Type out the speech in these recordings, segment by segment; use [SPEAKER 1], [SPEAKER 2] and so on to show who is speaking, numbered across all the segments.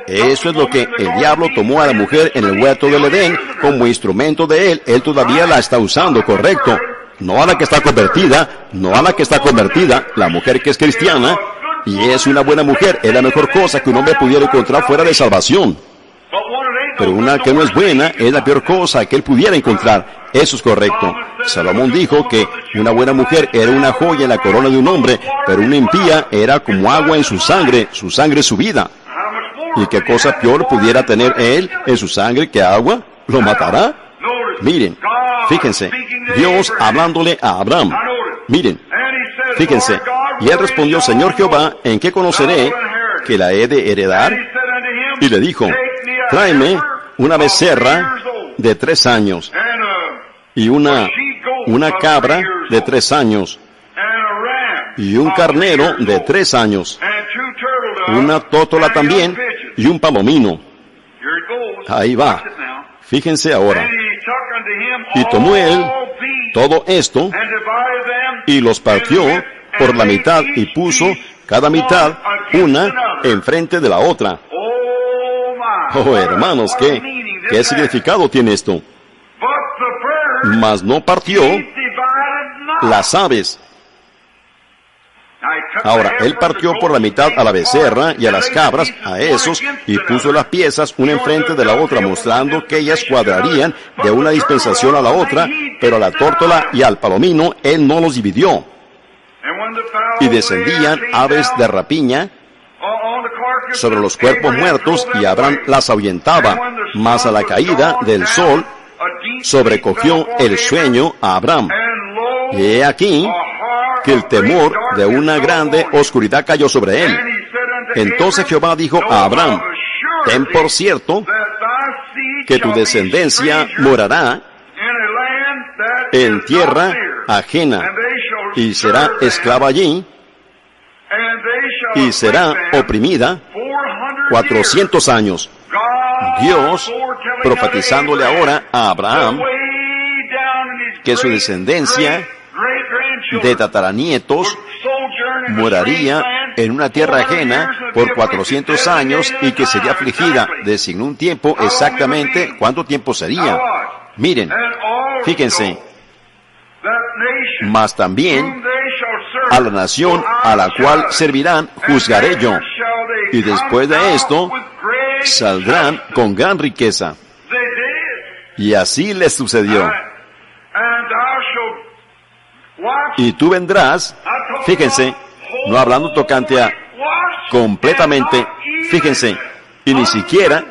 [SPEAKER 1] Eso es lo que el diablo tomó a la mujer en el huerto del Edén como instrumento de él. Él todavía la está usando, correcto. No a la que está convertida, no a la que está convertida, la mujer que es cristiana, y es una buena mujer, es la mejor cosa que un hombre pudiera encontrar fuera de salvación. Pero una que no es buena es la peor cosa que él pudiera encontrar. Eso es correcto. Salomón dijo que una buena mujer era una joya en la corona de un hombre, pero una impía era como agua en su sangre es su vida. ¿Y qué cosa peor pudiera tener él en su sangre que agua? ¿Lo matará? Miren, fíjense, Dios hablándole a Abraham. Miren, fíjense, y él respondió, Señor Jehová, ¿en qué conoceré que la he de heredar? Y le dijo, tráeme una becerra de 3 años y una cabra de 3 años y un carnero de 3 años, una tórtola también y un palomino. Ahí va. Fíjense ahora. Y tomó él todo esto y los partió por la mitad y puso cada mitad una enfrente de la otra. Oh, hermanos, ¿qué significado tiene esto? Mas no partió las aves. Ahora, él partió por la mitad a la becerra y a las cabras, a esos, y puso las piezas una enfrente de la otra, mostrando que ellas cuadrarían de una dispensación a la otra, pero a la tórtola y al palomino él no los dividió. Y descendían aves de rapiña sobre los cuerpos muertos, y Abraham las ahuyentaba, mas a la caída del sol sobrecogió el sueño a Abraham. Y he aquí que el temor de una grande oscuridad cayó sobre él. Entonces Jehová dijo a Abraham, ten por cierto que tu descendencia morará en tierra ajena, y será esclava allí, y será oprimida 400 años. Dios profetizándole ahora a Abraham que su descendencia de tataranietos moraría en una tierra ajena por 400 años y que sería afligida. Designó un tiempo exactamente. ¿Cuánto tiempo sería? Miren, fíjense. Mas también a la nación a la cual servirán juzgaré yo, y después de esto saldrán con gran riqueza. Y así les sucedió. Y tú vendrás, fíjense, no hablando tocante a completamente, fíjense, y ni siquiera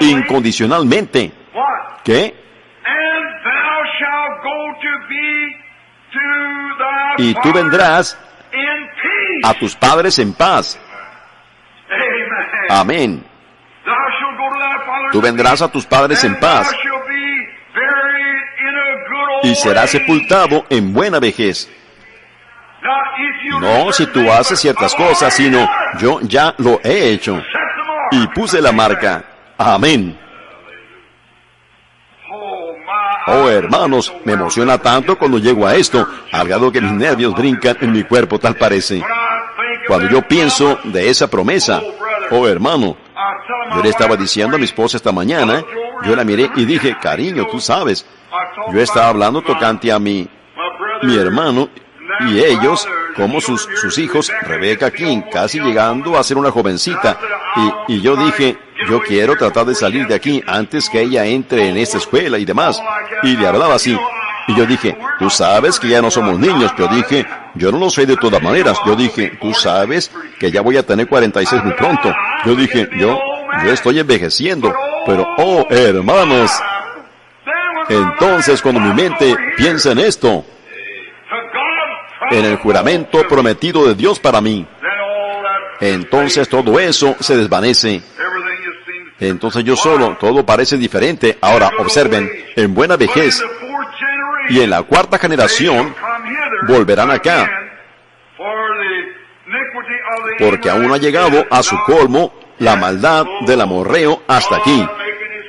[SPEAKER 1] incondicionalmente. ¿Qué? Y tú vendrás a tus padres en paz. Amén. Tú vendrás a tus padres en paz y serás sepultado en buena vejez. No si tú haces ciertas cosas, sino yo ya lo he hecho y puse la marca. Amén. Oh, hermanos, me emociona tanto cuando llego a esto, al grado que mis nervios brincan en mi cuerpo, tal parece. Cuando yo pienso de esa promesa, oh, hermano, yo le estaba diciendo a mi esposa esta mañana, yo la miré y dije, cariño, tú sabes, yo estaba hablando tocante a mi hermano y ellos, como sus hijos, Rebeca King, casi llegando a ser una jovencita, y yo dije, yo quiero tratar de salir de aquí antes que ella entre en esta escuela y demás, y le hablaba así, y yo dije, tú sabes que ya no somos niños, yo dije, yo no lo sé de todas maneras, yo dije, tú sabes que ya voy a tener 46 muy pronto, yo dije, yo estoy envejeciendo, pero oh, hermanos, entonces cuando mi mente piensa en esto, en el juramento prometido de Dios para mí, entonces todo eso se desvanece. Entonces yo solo, todo parece diferente. Ahora, observen, en buena vejez y en la 4ª generación volverán acá, porque aún no ha llegado a su colmo la maldad del amorreo hasta aquí.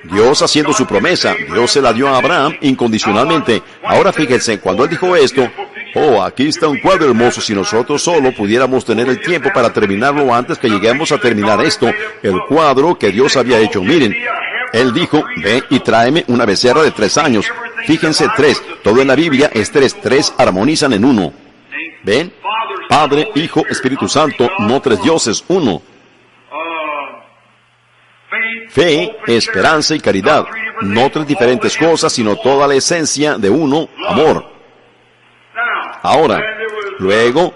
[SPEAKER 1] Dios haciendo su promesa, Dios se la dio a Abraham incondicionalmente. Ahora fíjense, cuando él dijo esto, Oh, aquí está un cuadro hermoso. Si nosotros solo pudiéramos tener el tiempo para terminarlo antes que lleguemos a terminar esto, el cuadro que Dios había hecho. Miren, Él dijo, ve y tráeme una becerra de 3 años. Fíjense, 3. Todo en la Biblia es 3. 3 armonizan en uno. ¿Ven? Padre, Hijo, Espíritu Santo, no 3 dioses, uno. Fe, esperanza y caridad. No 3 diferentes cosas, sino toda la esencia de uno, amor. Ahora, luego,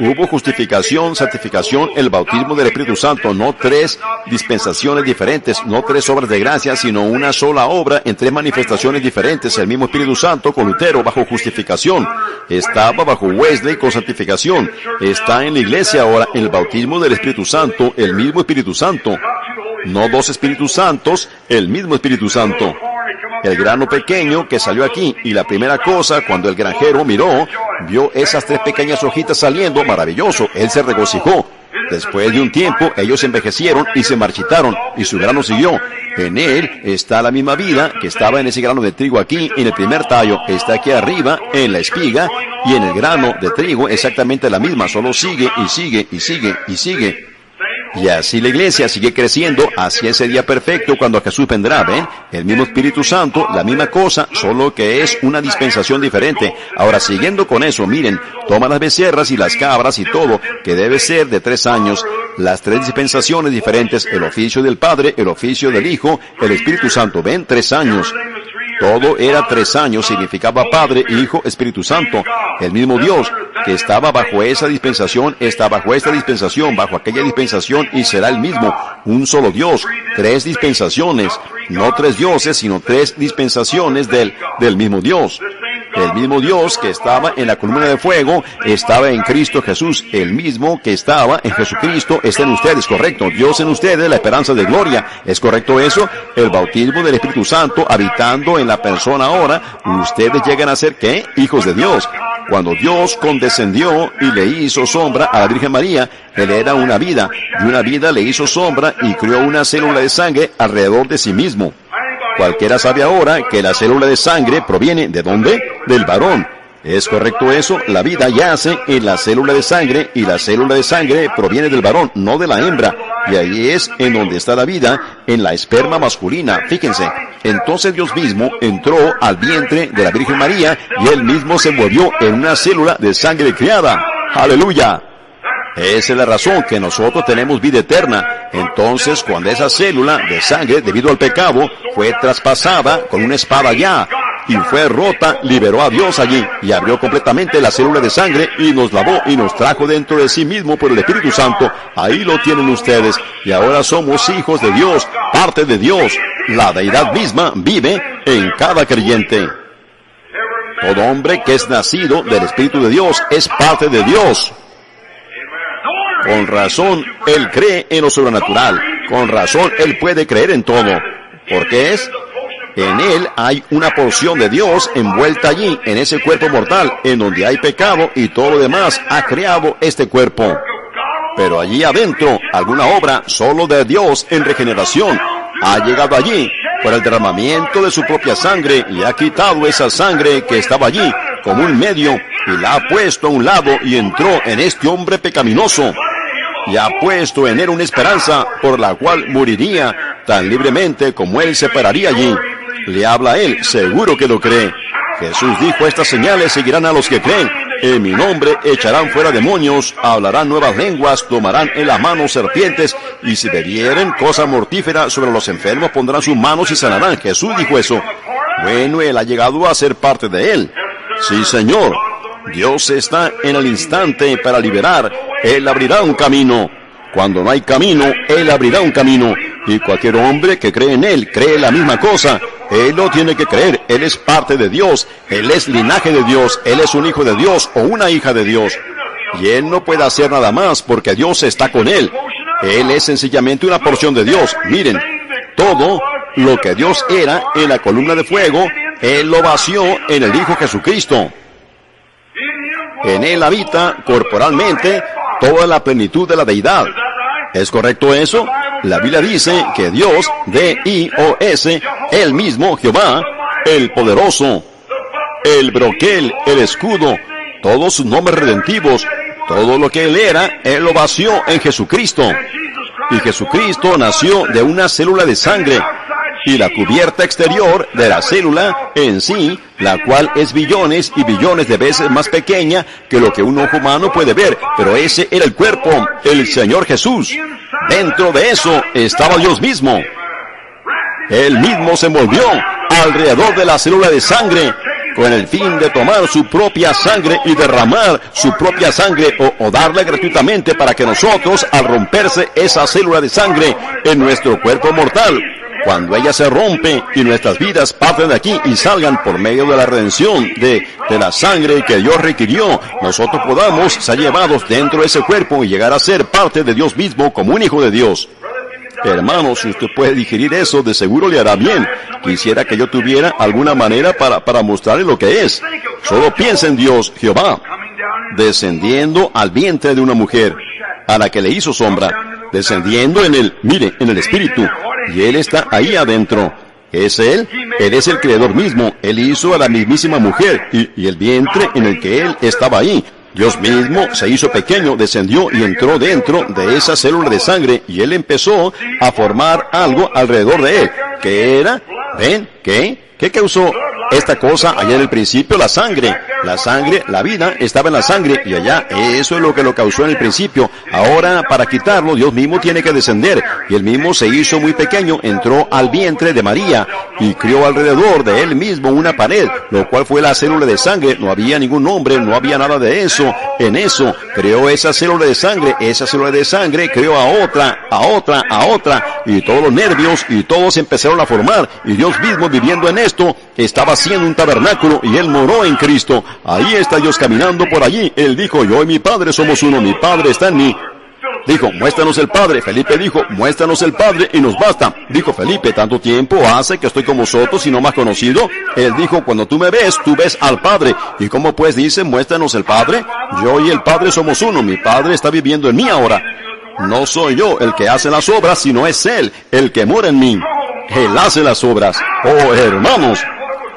[SPEAKER 1] hubo justificación, santificación, el bautismo del Espíritu Santo, no 3 dispensaciones diferentes, no 3 obras de gracia, sino una sola obra en 3 manifestaciones diferentes. El mismo Espíritu Santo con Lutero bajo justificación, estaba bajo Wesley con santificación, está en la iglesia ahora en el bautismo del Espíritu Santo, el mismo Espíritu Santo. No 2 Espíritus Santos, el mismo Espíritu Santo. El grano pequeño que salió aquí, y la primera cosa, cuando el granjero miró, vio esas 3 pequeñas hojitas saliendo, maravilloso, él se regocijó. Después de un tiempo, ellos envejecieron y se marchitaron, y su grano siguió. En él está la misma vida que estaba en ese grano de trigo aquí, en el primer tallo, está aquí arriba, en la espiga, y en el grano de trigo exactamente la misma, solo sigue y sigue y sigue y sigue. Y así la iglesia sigue creciendo hacia ese día perfecto cuando Jesús vendrá, ¿ven? El mismo Espíritu Santo, la misma cosa, solo que es una dispensación diferente. Ahora, siguiendo con eso, miren, toma las becerras y las cabras y todo, que debe ser de 3 años, las 3 dispensaciones diferentes, el oficio del Padre, el oficio del Hijo, el Espíritu Santo, ¿ven? 3 años. Todo era 3 años, significaba Padre, Hijo, Espíritu Santo. El mismo Dios que estaba bajo esa dispensación, está bajo esta dispensación, bajo aquella dispensación, y será el mismo, un solo Dios, 3 dispensaciones, no 3 dioses, sino 3 dispensaciones del mismo Dios. El mismo Dios que estaba en la columna de fuego, estaba en Cristo Jesús. El mismo que estaba en Jesucristo está en ustedes, correcto. Dios en ustedes, la esperanza de gloria. ¿Es correcto eso? El bautismo del Espíritu Santo habitando en la persona ahora. Ustedes llegan a ser, ¿qué? Hijos de Dios. Cuando Dios condescendió y le hizo sombra a la Virgen María, Él era una vida, y una vida le hizo sombra y creó una célula de sangre alrededor de sí mismo. Cualquiera sabe ahora que la célula de sangre proviene ¿de dónde? Del varón. ¿Es correcto eso? La vida yace en la célula de sangre, y la célula de sangre proviene del varón, no de la hembra. Y ahí es en donde está la vida, en la esperma masculina. Fíjense, entonces Dios mismo entró al vientre de la Virgen María, y Él mismo se envolvió en una célula de sangre criada. ¡Aleluya! Esa es la razón que nosotros tenemos vida eterna. Entonces, cuando esa célula de sangre, debido al pecado, fue traspasada con una espada ya, y fue rota, liberó a Dios allí, y abrió completamente la célula de sangre, y nos lavó, y nos trajo dentro de sí mismo por el Espíritu Santo. Ahí lo tienen ustedes, y ahora somos hijos de Dios, parte de Dios. La deidad misma vive en cada creyente. Todo hombre que es nacido del Espíritu de Dios es parte de Dios. Con razón, Él cree en lo sobrenatural. Con razón, Él puede creer en todo. ¿Por qué es? En Él hay una porción de Dios envuelta allí, en ese cuerpo mortal, en donde hay pecado y todo lo demás ha creado este cuerpo. Pero allí adentro, alguna obra solo de Dios en regeneración ha llegado allí por el derramamiento de su propia sangre, y ha quitado esa sangre que estaba allí como un medio y la ha puesto a un lado, y entró en este hombre pecaminoso y ha puesto en él una esperanza por la cual moriría tan libremente como él se pararía allí. Le habla a él, seguro que lo cree. Jesús dijo, estas señales seguirán a los que creen. En mi nombre echarán fuera demonios, hablarán nuevas lenguas, tomarán en la mano serpientes, y si bebieren cosa mortífera sobre los enfermos pondrán sus manos y sanarán. Jesús dijo eso. Bueno, él ha llegado a ser parte de él. Sí, Señor. Dios está en el instante para liberar. Él abrirá un camino. Cuando no hay camino, Él abrirá un camino. Y cualquier hombre que cree en Él, cree la misma cosa. Él lo tiene que creer. Él es parte de Dios. Él es linaje de Dios. Él es un hijo de Dios o una hija de Dios. Y Él no puede hacer nada más porque Dios está con Él. Él es sencillamente una porción de Dios. Miren, todo lo que Dios era en la columna de fuego, Él lo vació en el Hijo Jesucristo. En Él habita corporalmente toda la plenitud de la deidad. ¿Es correcto eso? La Biblia dice que Dios, D-I-O-S, Él mismo, Jehová, el poderoso, el broquel, el escudo, todos sus nombres redentivos, todo lo que Él era, Él lo vació en Jesucristo. Y Jesucristo nació de una célula de sangre. Y la cubierta exterior de la célula en sí, la cual es billones y billones de veces más pequeña que lo que un ojo humano puede ver. Pero ese era el cuerpo, el Señor Jesús. Dentro de eso estaba Dios mismo. Él mismo se envolvió alrededor de la célula de sangre con el fin de tomar su propia sangre y derramar su propia sangre o darla gratuitamente para que nosotros, al romperse esa célula de sangre en nuestro cuerpo mortal, cuando ella se rompe y nuestras vidas parten de aquí y salgan por medio de la redención de la sangre que Dios requirió, nosotros podamos ser llevados dentro de ese cuerpo y llegar a ser parte de Dios mismo como un hijo de Dios. Hermanos, si usted puede digerir eso, de seguro le hará bien. Quisiera que yo tuviera alguna manera para mostrarle lo que es. Solo piensa en Dios, Jehová, descendiendo al vientre de una mujer, a la que le hizo sombra, descendiendo en el Espíritu, y Él está ahí adentro. ¿Es Él? Él es el Creador mismo. Él hizo a la mismísima mujer, y el vientre en el que Él estaba ahí. Dios mismo se hizo pequeño, descendió y entró dentro de esa célula de sangre, y Él empezó a formar algo alrededor de Él. ¿Qué era? ¿Ven? ¿Qué causó esta cosa allá en el principio? La sangre, la vida estaba en la sangre, y allá, eso es lo que lo causó en el principio. Ahora, para quitarlo, Dios mismo tiene que descender, y Él mismo se hizo muy pequeño, entró al vientre de María, y crió alrededor de Él mismo una pared, lo cual fue la célula de sangre. No había ningún nombre, no había nada de eso. En eso, creó esa célula de sangre creó a otra, y todos los nervios, y todos empezaron a formar, y Dios mismo, viviendo en esto, estaba haciendo un tabernáculo, y Él moró en Cristo. Ahí está Dios caminando por allí. Él dijo, yo y mi Padre somos uno, mi Padre está en mí. Dijo, muéstranos el Padre. Felipe dijo, muéstranos el Padre y nos basta. Dijo Felipe, tanto tiempo hace que estoy con vosotros y no me has conocido. Él dijo, cuando tú me ves, tú ves al Padre. ¿Y cómo pues dice, muéstranos el Padre? Yo y el Padre somos uno, mi Padre está viviendo en mí ahora. No soy yo el que hace las obras, sino es Él el que mora en mí. Él hace las obras. Oh, hermanos,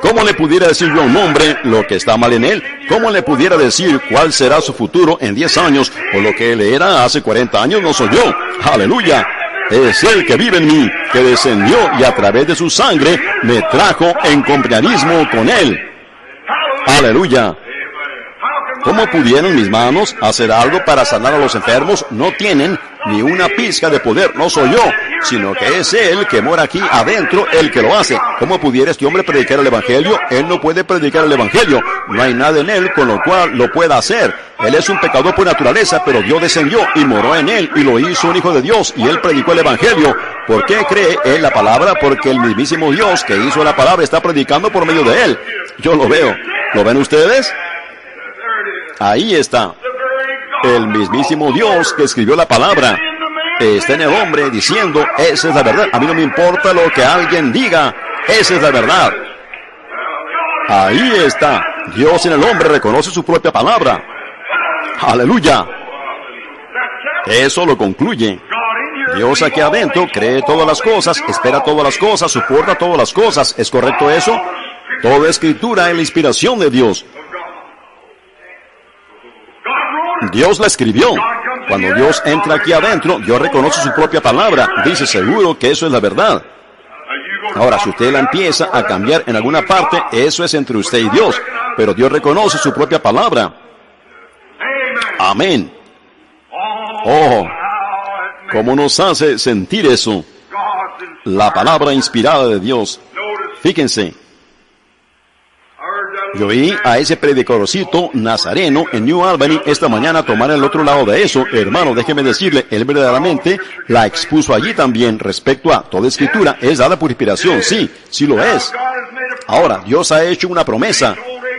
[SPEAKER 1] ¿cómo le pudiera decir yo a un hombre lo que está mal en él? ¿Cómo le pudiera decir cuál será su futuro en 10 años? O lo que él era hace 40 años no soy yo. ¡Aleluya! Es Él que vive en mí, que descendió y a través de su sangre me trajo en compañerismo con Él. ¡Aleluya! ¿Cómo pudieron mis manos hacer algo para sanar a los enfermos? No tienen ni una pizca de poder, no soy yo, sino que es Él que mora aquí adentro, el que lo hace. ¿Cómo pudiera este hombre predicar el Evangelio? Él no puede predicar el Evangelio. No hay nada en Él con lo cual lo pueda hacer. Él es un pecador por naturaleza, pero Dios descendió y moró en Él y lo hizo un hijo de Dios, y Él predicó el Evangelio. ¿Por qué cree Él la palabra? Porque el mismísimo Dios que hizo la palabra está predicando por medio de Él. Yo lo veo. ¿Lo ven ustedes? Ahí está. El mismísimo Dios que escribió la palabra está en el hombre diciendo, esa es la verdad. A mí no me importa lo que alguien diga, esa es la verdad. Ahí está. Dios en el hombre reconoce su propia palabra. Aleluya. Eso lo concluye. Dios aquí adentro cree todas las cosas, espera todas las cosas, soporta todas las cosas. ¿Es correcto eso? Toda escritura es la inspiración de Dios. Dios la escribió. Cuando Dios entra aquí adentro, Dios reconoce su propia palabra. Dice seguro que eso es la verdad. Ahora, si usted la empieza a cambiar en alguna parte, eso es entre usted y Dios. Pero Dios reconoce su propia palabra. Amén. Oh, ¿cómo nos hace sentir eso? La palabra inspirada de Dios. Fíjense. Yo oí a ese predicadorcito nazareno en New Albany esta mañana tomar el otro lado de eso. Hermano, déjeme decirle, él verdaderamente la expuso allí también respecto a toda escritura. Es dada por inspiración, sí, sí lo es. Ahora, Dios ha hecho una promesa.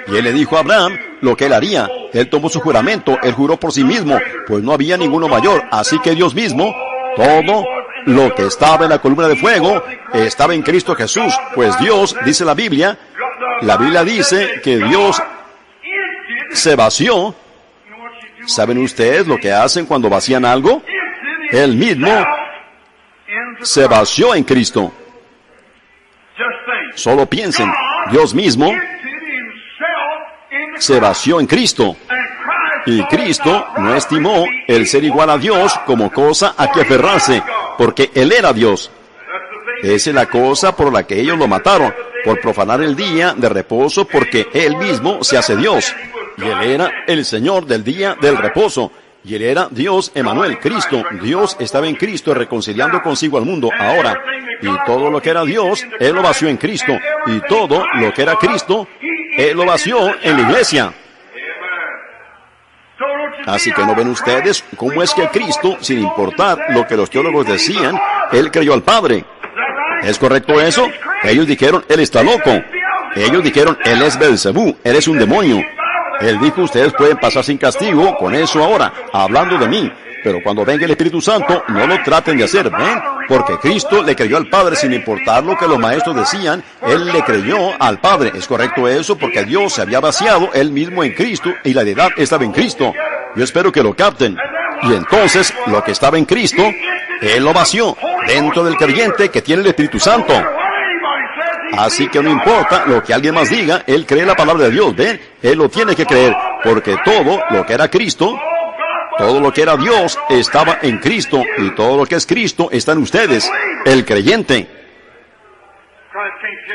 [SPEAKER 1] Y Él le dijo a Abraham lo que Él haría. Él tomó su juramento, Él juró por sí mismo, pues no había ninguno mayor. Así que Dios mismo, todo lo que estaba en la columna de fuego, estaba en Cristo Jesús. Pues Dios, dice la Biblia dice que Dios se vació. ¿Saben ustedes lo que hacen cuando vacían algo? Él mismo se vació en Cristo. Solo piensen, Dios mismo se vació en Cristo Y Cristo no estimó el ser igual a Dios como cosa a que aferrarse, porque Él era Dios. Esa es la cosa por la que ellos lo mataron, por profanar el día de reposo, porque Él mismo se hace Dios. Y Él era el Señor del día del reposo. Y Él era Dios Emanuel, Cristo. Dios estaba en Cristo reconciliando consigo al mundo ahora. Y todo lo que era Dios, Él lo vació en Cristo. Y todo lo que era Cristo, Él lo vació en la iglesia. Así que no ven ustedes cómo es que Cristo, sin importar lo que los teólogos decían, Él creyó al Padre. ¿Es correcto eso? Ellos dijeron, Él está loco. Ellos dijeron, Él es Belzebú, Él es un demonio. Él dijo, ustedes pueden pasar sin castigo con eso ahora, hablando de mí. Pero cuando venga el Espíritu Santo, no lo traten de hacer, ¿ven? Porque Cristo le creyó al Padre sin importar lo que los maestros decían. Él le creyó al Padre. ¿Es correcto eso? Porque Dios se había vaciado Él mismo en Cristo y la deidad estaba en Cristo. Yo espero que lo capten. Y entonces, lo que estaba en Cristo, Él lo vació dentro del creyente que tiene el Espíritu Santo. Así que no importa lo que alguien más diga, Él cree la palabra de Dios, ¿ven? Él lo tiene que creer, porque todo lo que era Cristo, todo lo que era Dios, estaba en Cristo, y todo lo que es Cristo está en ustedes, el creyente.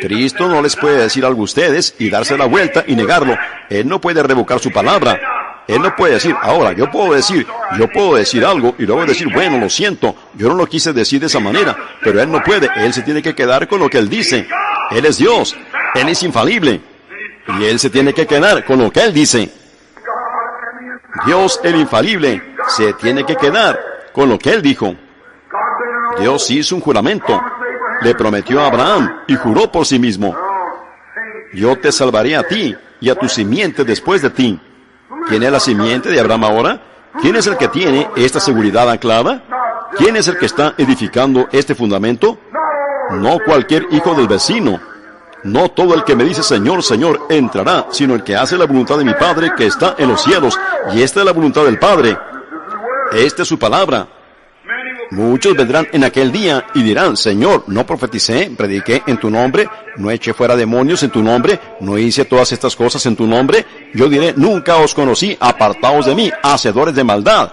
[SPEAKER 1] Cristo no les puede decir algo a ustedes y darse la vuelta y negarlo. Él no puede revocar su palabra. Él no puede decir, ahora, yo puedo decir algo y luego decir, bueno, lo siento, yo no lo quise decir de esa manera, pero Él no puede, Él se tiene que quedar con lo que Él dice. Él es Dios, Él es infalible, y Él se tiene que quedar con lo que Él dice. Dios, el infalible, se tiene que quedar con lo que Él dijo. Dios hizo un juramento, le prometió a Abraham y juró por sí mismo. Yo te salvaré a ti y a tu simiente después de ti. ¿Quién es la simiente de Abraham ahora? ¿Quién es el que tiene esta seguridad anclada? ¿Quién es el que está edificando este fundamento? No cualquier hijo del vecino. No todo el que me dice Señor, Señor entrará, sino el que hace la voluntad de mi Padre que está en los cielos. Y esta es la voluntad del Padre. Esta es su palabra. Muchos vendrán en aquel día y dirán, Señor, no profeticé, prediqué en tu nombre, no eché fuera demonios en tu nombre, no hice todas estas cosas en tu nombre. Yo diré, nunca os conocí, apartaos de mí, hacedores de maldad.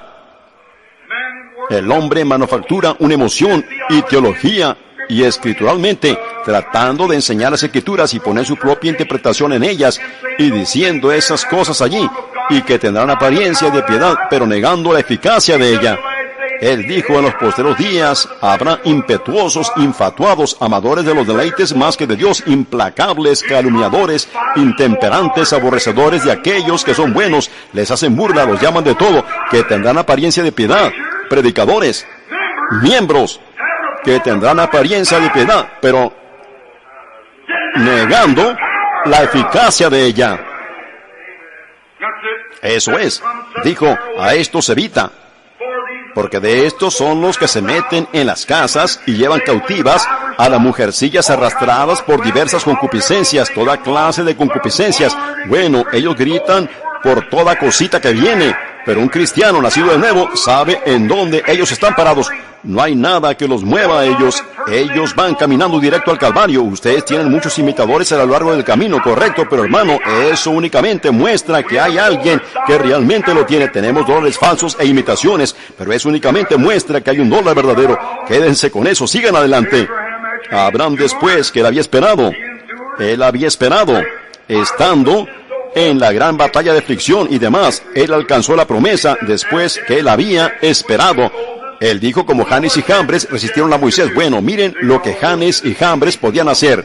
[SPEAKER 1] El hombre manufactura una emoción y teología y escrituralmente, tratando de enseñar las escrituras y poner su propia interpretación en ellas y diciendo esas cosas allí, y que tendrán apariencia de piedad, pero negando la eficacia de ella. Él dijo, en los posteros días habrá impetuosos, infatuados, amadores de los deleites más que de Dios, implacables, calumniadores, intemperantes, aborrecedores de aquellos que son buenos, les hacen burla, los llaman de todo, que tendrán apariencia de piedad, predicadores, miembros, que tendrán apariencia de piedad, pero negando la eficacia de ella. Eso es, dijo, a esto se evita. Porque de estos son los que se meten en las casas y llevan cautivas a las mujercillas arrastradas por diversas concupiscencias, toda clase de concupiscencias. Bueno, ellos gritan por toda cosita que viene, pero un cristiano nacido de nuevo sabe en dónde ellos están parados. No hay nada que los mueva a ellos. Ellos van caminando directo al Calvario. Ustedes tienen muchos imitadores a lo largo del camino, correcto, pero hermano, eso únicamente muestra que hay alguien que realmente lo tiene. Tenemos dólares falsos e imitaciones, pero eso únicamente muestra que hay un dólar verdadero. Quédense con eso, sigan adelante. Abraham, después que él había esperado, estando en la gran batalla de aflicción y demás, él alcanzó la promesa después que él había esperado. Él dijo, como Janes y Jambres resistieron a Moisés. Bueno, miren lo que Janes y Jambres podían hacer.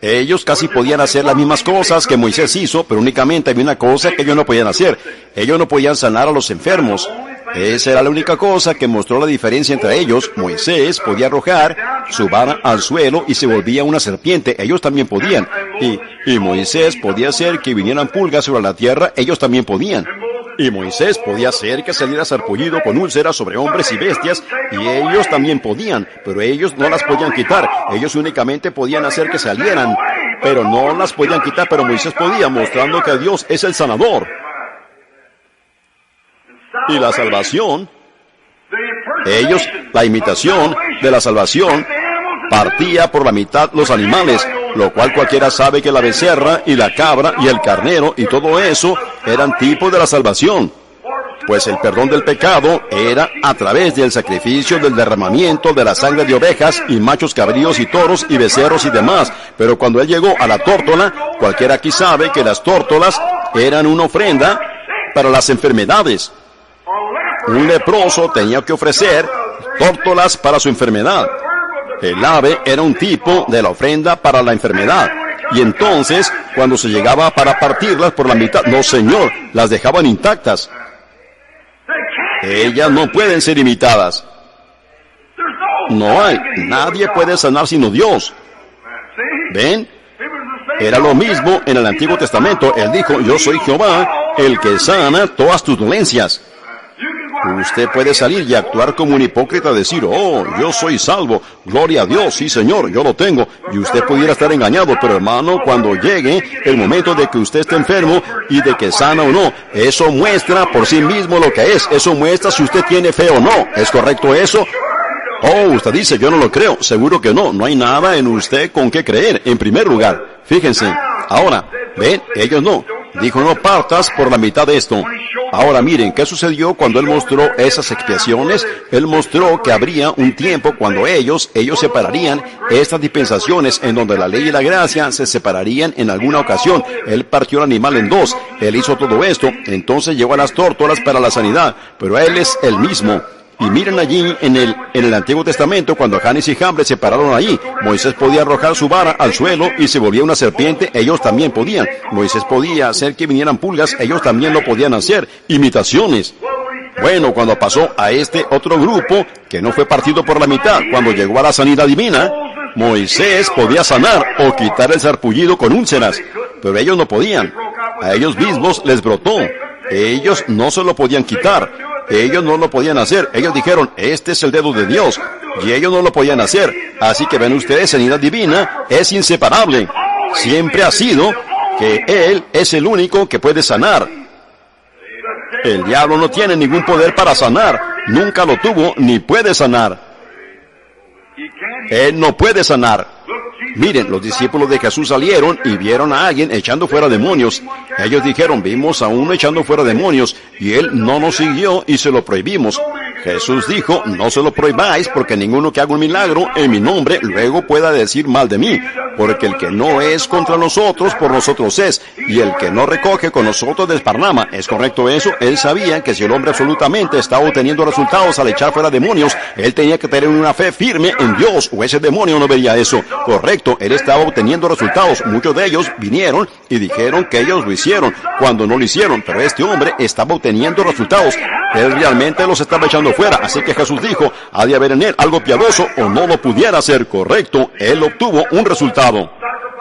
[SPEAKER 1] Ellos casi podían hacer las mismas cosas que Moisés hizo, pero únicamente había una cosa que ellos no podían hacer. Ellos no podían sanar a los enfermos. Esa era la única cosa que mostró la diferencia entre ellos. Moisés podía arrojar su vara al suelo y se volvía una serpiente. Ellos también podían. Y Moisés podía hacer que vinieran pulgas sobre la tierra. Ellos también podían. Y Moisés podía hacer que saliera sarpullido con úlceras sobre hombres y bestias, y ellos también podían, pero ellos no las podían quitar. Ellos únicamente podían hacer que salieran, pero no las podían quitar, pero Moisés podía, mostrando que Dios es el sanador. Y la salvación, la imitación de la salvación, partía por la mitad los animales, lo cual cualquiera sabe que la becerra y la cabra y el carnero y todo eso eran tipos de la salvación. Pues el perdón del pecado era a través del sacrificio del derramamiento de la sangre de ovejas y machos cabríos y toros y becerros y demás. Pero cuando él llegó a la tórtola, cualquiera aquí sabe que las tórtolas eran una ofrenda para las enfermedades. Un leproso tenía que ofrecer tórtolas para su enfermedad. El ave era un tipo de la ofrenda para la enfermedad. Y entonces, cuando se llegaba para partirlas por la mitad, no señor, las dejaban intactas. Ellas no pueden ser imitadas. No hay, nadie puede sanar sino Dios. ¿Ven? Era lo mismo en el Antiguo Testamento. Él dijo, yo soy Jehová, el que sana todas tus dolencias. Usted puede salir y actuar como un hipócrita, decir, oh, yo soy salvo, gloria a Dios, sí señor, yo lo tengo, y usted pudiera estar engañado, pero hermano, cuando llegue el momento de que usted esté enfermo y de que sana o no, eso muestra por sí mismo lo que es, eso muestra si usted tiene fe o no, ¿es correcto eso? Oh, usted dice, yo no lo creo, seguro que no, no hay nada en usted con qué creer, en primer lugar, fíjense, ahora, ven, ellos no, dijo, no partas por la mitad de esto. Ahora miren, ¿qué sucedió cuando él mostró esas expiaciones? Él mostró que habría un tiempo cuando ellos separarían estas dispensaciones en donde la ley y la gracia se separarían en alguna ocasión. Él partió el animal en dos, él hizo todo esto, entonces llevó a las tórtolas para la sanidad, pero él es el mismo. Y miren allí en el Antiguo Testamento, cuando Janes y Jambres se pararon ahí, Moisés podía arrojar su vara al suelo y se volvía una serpiente, ellos también podían. Moisés podía hacer que vinieran pulgas, ellos también lo podían hacer. Imitaciones. Bueno, cuando pasó a este otro grupo, que no fue partido por la mitad, cuando llegó a la sanidad divina, Moisés podía sanar o quitar el sarpullido con úlceras, pero ellos no podían. A ellos mismos les brotó. Ellos no se lo podían quitar. Ellos no lo podían hacer. Ellos dijeron, este es el dedo de Dios. Y ellos no lo podían hacer. Así que ven ustedes, sanidad divina es inseparable. Siempre ha sido que Él es el único que puede sanar. El diablo no tiene ningún poder para sanar. Nunca lo tuvo ni puede sanar. Él no puede sanar. Miren, los discípulos de Jesús salieron y vieron a alguien echando fuera demonios. Ellos dijeron, vimos a uno echando fuera demonios, y él no nos siguió y se lo prohibimos. Jesús dijo, no se lo prohibáis, porque ninguno que haga un milagro en mi nombre luego pueda decir mal de mí, porque el que no es contra nosotros, por nosotros es, y el que no recoge con nosotros desparrama. ¿Es correcto eso? Él sabía que si el hombre absolutamente estaba obteniendo resultados al echar fuera demonios, él tenía que tener una fe firme en Dios, o ese demonio no vería eso. Correcto, él estaba obteniendo resultados. Muchos de ellos vinieron y dijeron que ellos lo hicieron, cuando no lo hicieron, pero este hombre estaba obteniendo resultados. Él realmente los estaba echando fuera, así que Jesús dijo, ha de haber en él algo piadoso o no lo pudiera hacer. Correcto, él obtuvo un resultado.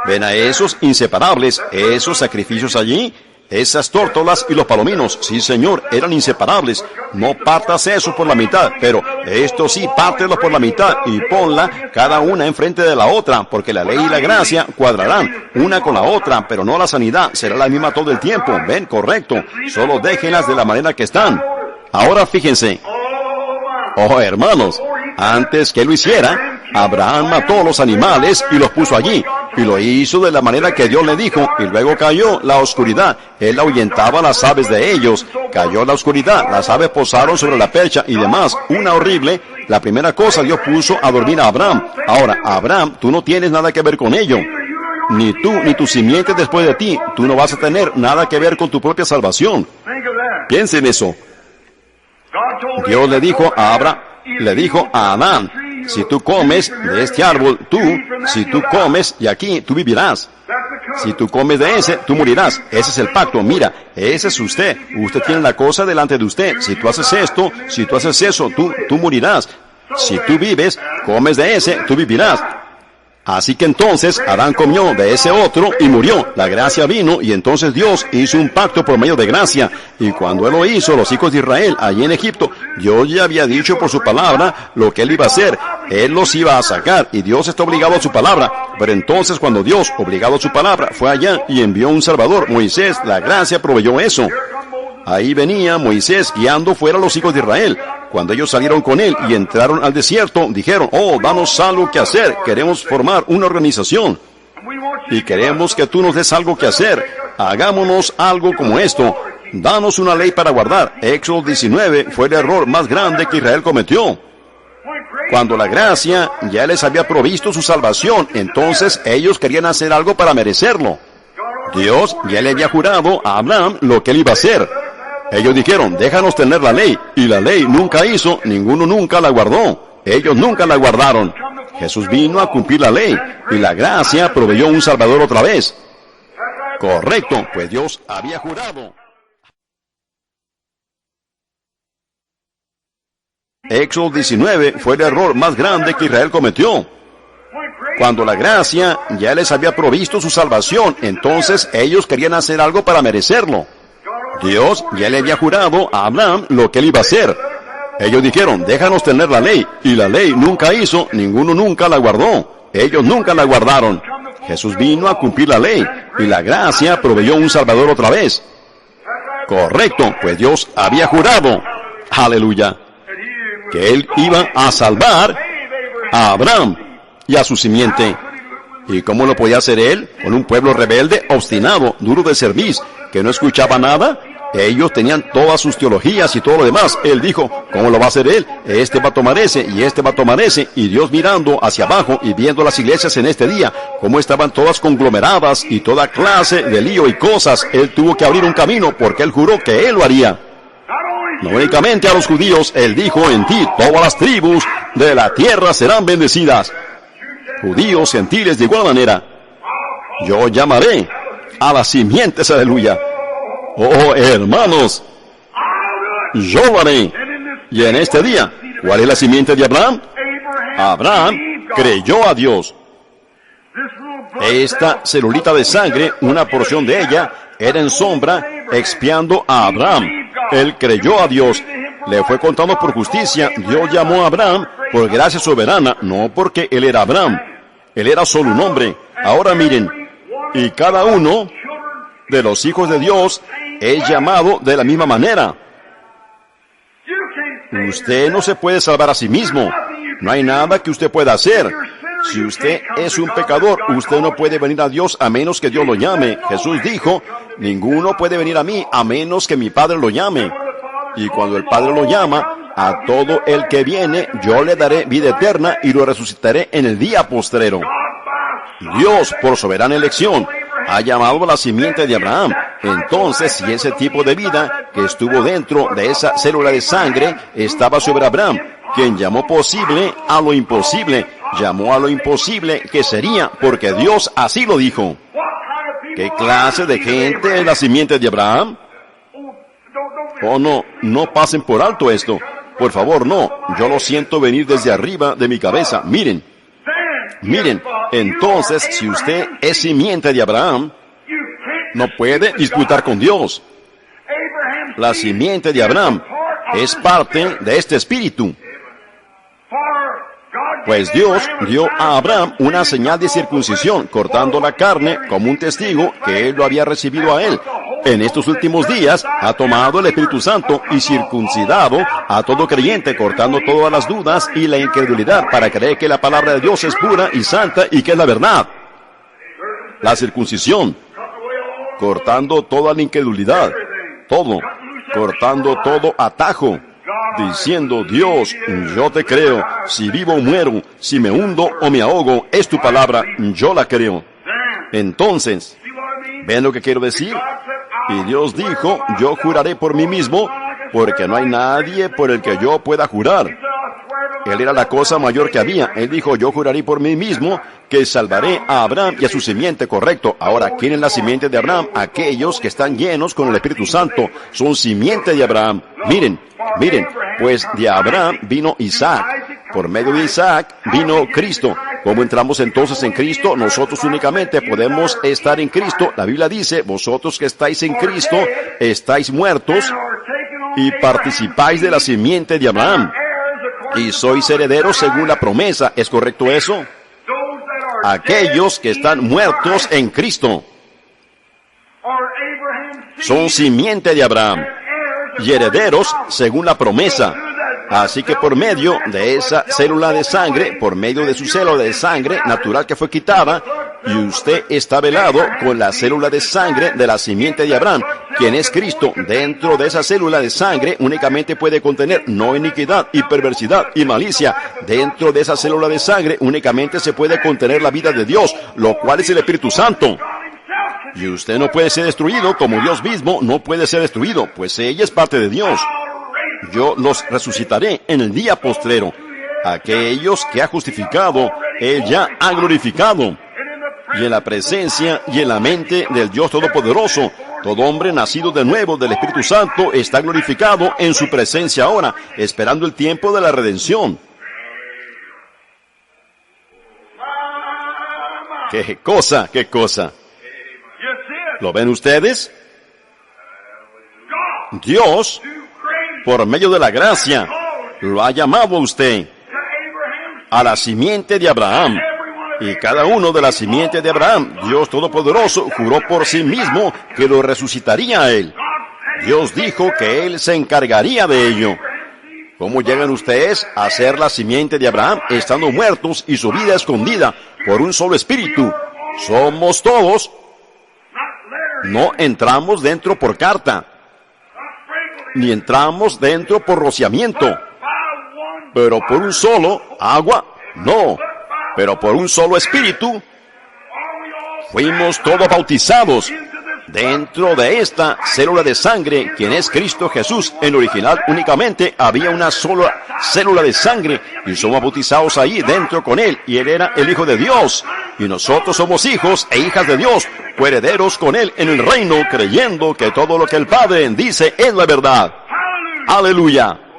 [SPEAKER 1] Ven a esos inseparables, esos sacrificios allí, esas tórtolas y los palominos, sí señor, eran inseparables. No partas eso por la mitad, pero esto sí, pártelo por la mitad y ponla cada una enfrente de la otra, porque la ley y la gracia cuadrarán una con la otra, pero no la sanidad, será la misma todo el tiempo. Ven, correcto, solo déjenlas de la manera que están. Ahora fíjense, oh hermanos, antes que lo hiciera, Abraham mató los animales y los puso allí, y lo hizo de la manera que Dios le dijo, y luego cayó la oscuridad, él ahuyentaba las aves de ellos, cayó la oscuridad, las aves posaron sobre la percha y demás, una horrible. La primera cosa, Dios puso a dormir a Abraham. Ahora, Abraham, tú no tienes nada que ver con ello, ni tú, ni tu simiente después de ti, tú no vas a tener nada que ver con tu propia salvación. Piensa en eso. Dios le dijo a Abraham, le dijo a Adán, si tú comes de este árbol, si tú comes y aquí, tú vivirás. Si tú comes de ese, tú morirás. Ese es el pacto. Mira, ese es usted. Usted tiene la cosa delante de usted. Si tú haces esto, si tú haces eso, tú morirás. Si tú vives, comes de ese, tú vivirás. Así que entonces Adán comió de ese otro y murió. La gracia vino y entonces Dios hizo un pacto por medio de gracia. Y cuando Él lo hizo, los hijos de Israel, allí en Egipto, Dios ya había dicho por su palabra lo que Él iba a hacer. Él los iba a sacar y Dios está obligado a su palabra. Pero entonces cuando Dios, obligado a su palabra, fue allá y envió un Salvador, Moisés, la gracia proveyó eso. Ahí venía Moisés guiando fuera a los hijos de Israel. Cuando ellos salieron con él y entraron al desierto, dijeron, oh, danos algo que hacer, queremos formar una organización. Y queremos que tú nos des algo que hacer. Hagámonos algo como esto. Danos una ley para guardar. Éxodo 19 fue el error más grande que Israel cometió. Cuando la gracia ya les había provisto su salvación, entonces ellos querían hacer algo para merecerlo. Dios ya le había jurado a Abraham lo que él iba a hacer. Ellos dijeron, déjanos tener la ley. Y la ley nunca hizo, ninguno nunca la guardó. Ellos nunca la guardaron. Jesús vino a cumplir la ley, y la gracia proveyó un Salvador otra vez. Correcto, pues Dios había jurado. Éxodo 19 fue el error más grande que Israel cometió. Cuando la gracia ya les había provisto su salvación, entonces ellos querían hacer algo para merecerlo. Dios ya le había jurado a Abraham lo que él iba a hacer. Ellos dijeron, déjanos tener la ley. Y la ley nunca hizo, ninguno nunca la guardó. Ellos nunca la guardaron. Jesús vino a cumplir la ley, y la gracia proveyó un Salvador otra vez. Correcto, pues Dios había jurado, aleluya, que él iba a salvar a Abraham y a su simiente. ¿Y cómo lo podía hacer él? Con un pueblo rebelde, obstinado, duro de cerviz, que no escuchaba nada. Ellos tenían todas sus teologías y todo lo demás. Él dijo, ¿cómo lo va a hacer él? Este va a tomar ese y este va a tomar ese. Y Dios mirando hacia abajo y viendo las iglesias en este día, cómo estaban todas conglomeradas y toda clase de lío y cosas. Él tuvo que abrir un camino porque él juró que él lo haría. No únicamente a los judíos, él dijo, en ti todas las tribus de la tierra serán bendecidas. Judíos, gentiles, de igual manera. Yo llamaré a las simientes, aleluya. Oh, hermanos, yo lo haré. Y en este día, ¿cuál es la simiente de Abraham? Abraham creyó a Dios. Esta celulita de sangre, una porción de ella, era en sombra, expiando a Abraham. Él creyó a Dios. Le fue contado por justicia. Dios llamó a Abraham por gracia soberana, no porque él era Abraham. Él era solo un hombre. Ahora miren, y cada uno de los hijos de Dios es llamado de la misma manera. Usted no se puede salvar a sí mismo. No hay nada que usted pueda hacer. Si usted es un pecador, usted no puede venir a Dios a menos que Dios lo llame. Jesús dijo, ninguno puede venir a mí a menos que mi Padre lo llame. Y cuando el Padre lo llama, a todo el que viene, yo le daré vida eterna y lo resucitaré en el día postrero. Dios, por soberana elección, ha llamado a la simiente de Abraham. Entonces, si ese tipo de vida que estuvo dentro de esa célula de sangre estaba sobre Abraham, quien llamó posible a lo imposible, llamó a lo imposible que sería, porque Dios así lo dijo. ¿Qué clase de gente es la simiente de Abraham? Oh, no, no pasen por alto esto. Por favor, no. Yo lo siento venir desde arriba de mi cabeza. Miren. Miren, entonces, si usted es simiente de Abraham, no puede disputar con Dios. La simiente de Abraham es parte de este espíritu. Pues Dios dio a Abraham una señal de circuncisión, cortando la carne como un testigo que él lo había recibido a él. En estos últimos días ha tomado el Espíritu Santo y circuncidado a todo creyente, cortando todas las dudas y la incredulidad para creer que la palabra de Dios es pura y santa y que es la verdad. La circuncisión, cortando toda la incredulidad, todo, cortando todo atajo, diciendo, Dios, yo te creo, si vivo o muero, si me hundo o me ahogo, es tu palabra, yo la creo. Entonces, ¿ven lo que quiero decir? Y Dios dijo, yo juraré por mí mismo, porque no hay nadie por el que yo pueda jurar. Él era la cosa mayor que había. Él dijo, yo juraré por mí mismo que salvaré a Abraham y a su simiente, correcto. Ahora, ¿quién es la simiente de Abraham? Aquellos que están llenos con el Espíritu Santo son simiente de Abraham. Miren, pues de Abraham vino Isaac. Por medio de Isaac vino Cristo. ¿Cómo entramos entonces en Cristo? Nosotros únicamente podemos estar en Cristo. La Biblia dice, vosotros que estáis en Cristo, estáis muertos y participáis de la simiente de Abraham. Y sois herederos según la promesa. ¿Es correcto eso? Aquellos que están muertos en Cristo son simiente de Abraham y herederos según la promesa. Así que por medio de esa célula de sangre, por medio de su célula de sangre natural que fue quitada, y usted está velado con la célula de sangre de la simiente de Abraham, quien es Cristo. Dentro de esa célula de sangre únicamente puede contener no iniquidad y perversidad y malicia. Dentro de esa célula de sangre únicamente se puede contener la vida de Dios, lo cual es el Espíritu Santo. Y usted no puede ser destruido como Dios mismo no puede ser destruido, pues ella es parte de Dios. Yo los resucitaré en el día postrero. Aquellos que ha justificado, Él ya ha glorificado. Y en la presencia y en la mente del Dios Todopoderoso, todo hombre nacido de nuevo del Espíritu Santo está glorificado en su presencia ahora, esperando el tiempo de la redención. ¡Qué cosa, qué cosa! ¿Lo ven ustedes? Dios, por medio de la gracia, lo ha llamado a usted a la simiente de Abraham. Y cada uno de la simiente de Abraham, Dios Todopoderoso, juró por sí mismo que lo resucitaría a él. Dios dijo que él se encargaría de ello. ¿Cómo llegan ustedes a ser la simiente de Abraham estando muertos y su vida escondida por un solo espíritu? Somos todos. No entramos dentro por carta, ni entramos dentro por rociamiento, pero por un solo agua, no, pero por un solo espíritu, fuimos todos bautizados dentro de esta célula de sangre, quien es Cristo Jesús. En original únicamente había una sola célula de sangre y somos bautizados ahí dentro con Él, y Él era el Hijo de Dios, y nosotros somos hijos e hijas de Dios, coherederos con Él en el reino, creyendo que todo lo que el Padre dice es la verdad. ¡Aleluya!